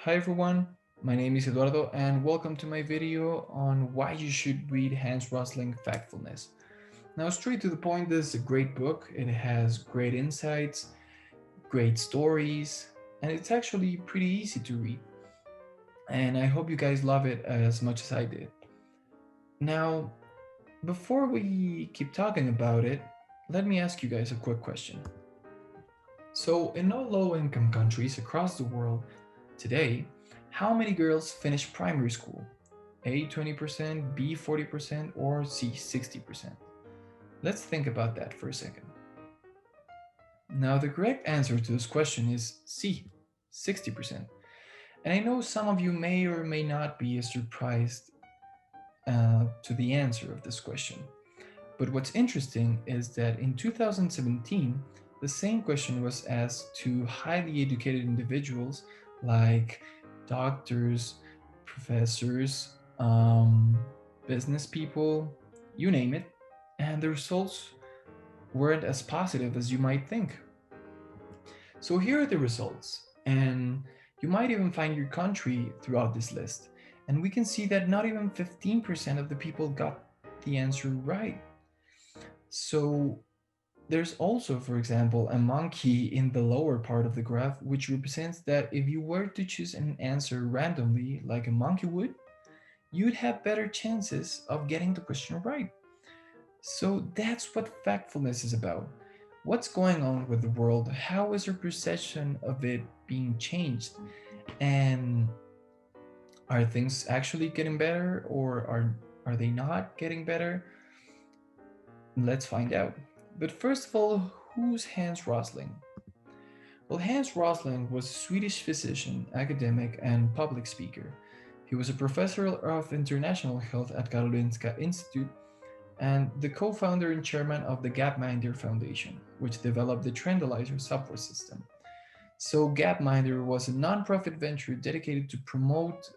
Hi everyone, my name is Eduardo and welcome to my video on why you should read Hans Rosling Factfulness. Now straight to the point, this is a great book. It has great insights, great stories, and it's actually pretty easy to read. And I hope you guys love it as much as I did. Now, before we keep talking about it, let me ask you guys a quick question. So, in all low income countries across the world today, how many girls finish primary school? A 20%, B 40%, or C 60%? Let's think about that for a second. Now, the correct answer to this question is C 60%. And I know some of you may or may not be as surprised to the answer of this question. But what's interesting is that in 2017, the same question was asked to highly educated individuals like doctors, professors, business people, you name it, and the results weren't as positive as you might think. So here are the results, and you might even find your country throughout this list. And we can see that not even 15% of the people got the answer right. So there's also, for example, a monkey in the lower part of the graph, which represents that if you were to choose an answer randomly, like a monkey would, you'd have better chances of getting the question right. So that's what factfulness is about. What's going on with the world? How is your perception of it being changed? And are things actually getting better or are they not getting better? Let's find out. But first of all, who's Hans Rosling? Well, Hans Rosling was a Swedish physician, academic, and public speaker. He was a professor of international health at Karolinska Institute and the co-founder and chairman of the Gapminder Foundation, which developed the Trendalizer software system. So Gapminder was a nonprofit venture dedicated to promote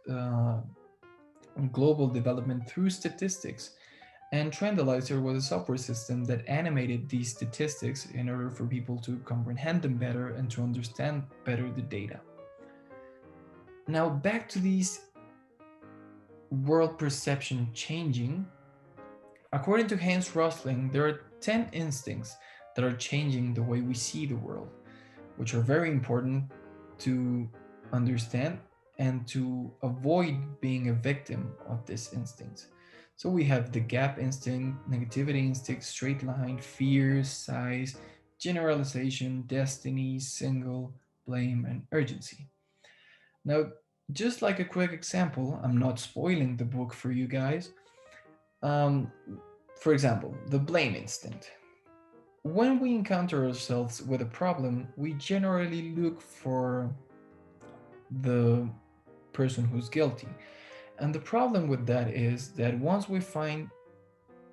global development through statistics, and Trendalizer was a software system that animated these statistics in order for people to comprehend them better and to understand better the data. Now, back to these world perception changing. According to Hans Rosling, there are 10 instincts that are changing the way we see the world, which are very important to understand and to avoid being a victim of these instincts. So we have the gap instinct, negativity instinct, straight line, fear, size, generalization, destiny, single, blame, and urgency. Now, just like a quick example, I'm not spoiling the book for you guys. Um, for example, the blame instinct. When we encounter ourselves with a problem, we generally look for the person who's guilty. And the problem with that is that once we find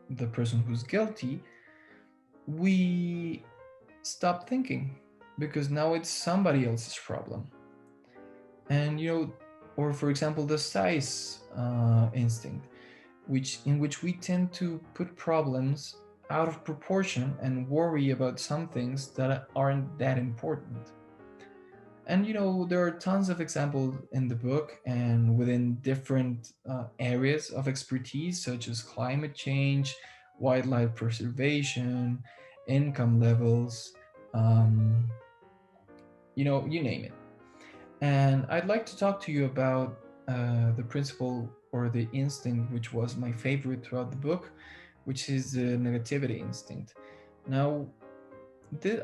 the person who's guilty, we stop thinking because now it's somebody else's problem. And or for example, the size instinct, which in which we tend to put problems out of proportion and worry about some things that aren't that important. And there are tons of examples in the book and within different areas of expertise, such as climate change, wildlife preservation, income levels, um, you name it. And I'd like to talk to you about the principle or the instinct, which was my favorite throughout the book, which is the negativity instinct. Now,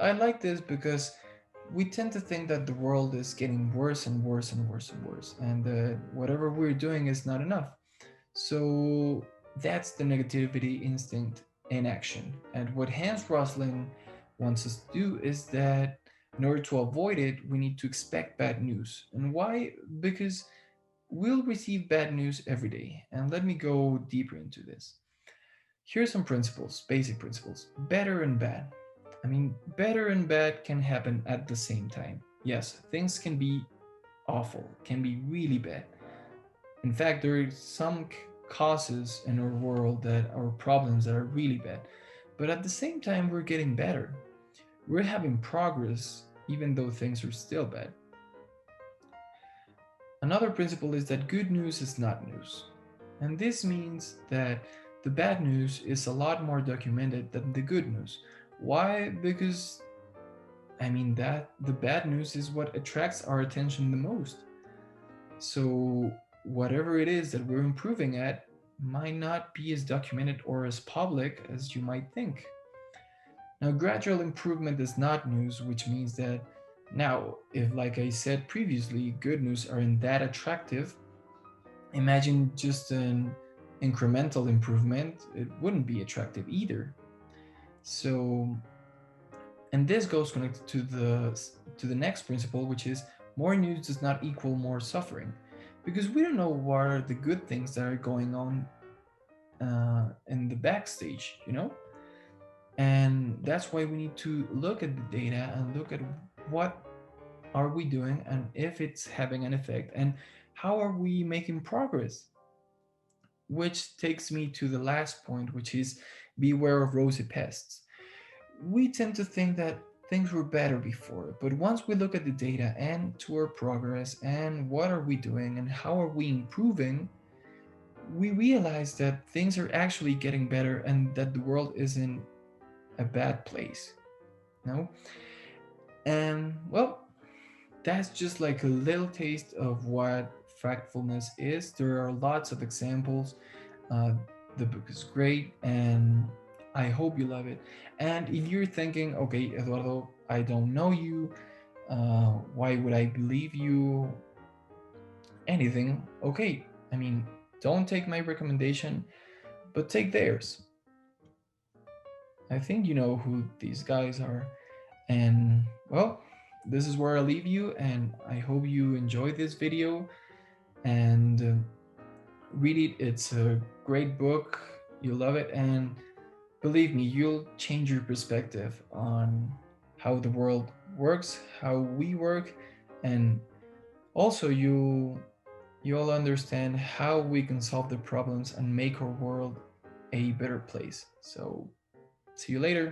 I like this because we tend to think that the world is getting worse and worse and worse and worse, and that whatever we're doing is not enough. So that's the negativity instinct in action. And what Hans Rosling wants us to do is that in order to avoid it, we need to expect bad news. And why? Because we'll receive bad news every day. And let me go deeper into this. Here's some principles, basic principles. Better and bad. I mean, better and bad can happen at the same time. Yes, things can be awful, can be really bad. In fact, there are some causes in our world that are problems that are really bad. But at the same time, we're getting better. We're having progress, even though things are still bad. Another principle is that good news is not news. And this means that the bad news is a lot more documented than the good news. Why? Because that the bad news is what attracts our attention the most. So whatever it is that we're improving at might not be as documented or as public as you might think. Now, gradual improvement is not news, which means that now, if, like I said previously, good news aren't that attractive, imagine just an incremental improvement, it wouldn't be attractive either. So, and this goes connected to the next principle, which is more news does not equal more suffering, because we don't know what are the good things that are going on in the backstage, and that's why we need to look at the data and look at what are we doing and if it's having an effect and how are we making progress. Which takes me to the last point, which is beware of rosy pests. We tend to think that things were better before, but once we look at the data and to our progress and what are we doing and how are we improving, we realize that things are actually getting better and that the world isn't a bad place. No? And well, that's just like a little taste of what factfulness is. There are lots of examples. Uh, the book is great, and I hope you love it. And if you're thinking, okay, Eduardo, I don't know you, why would I believe you? Anything? Okay, don't take my recommendation, but take theirs. I think you know who these guys are. And well, this is where I leave you, and I hope you enjoyed this video and read it. It's a great book. You'll love it, and believe me, you'll change your perspective on how the world works, how we work, and also you'll understand how we can solve the problems and make our world a better place. So, see you later.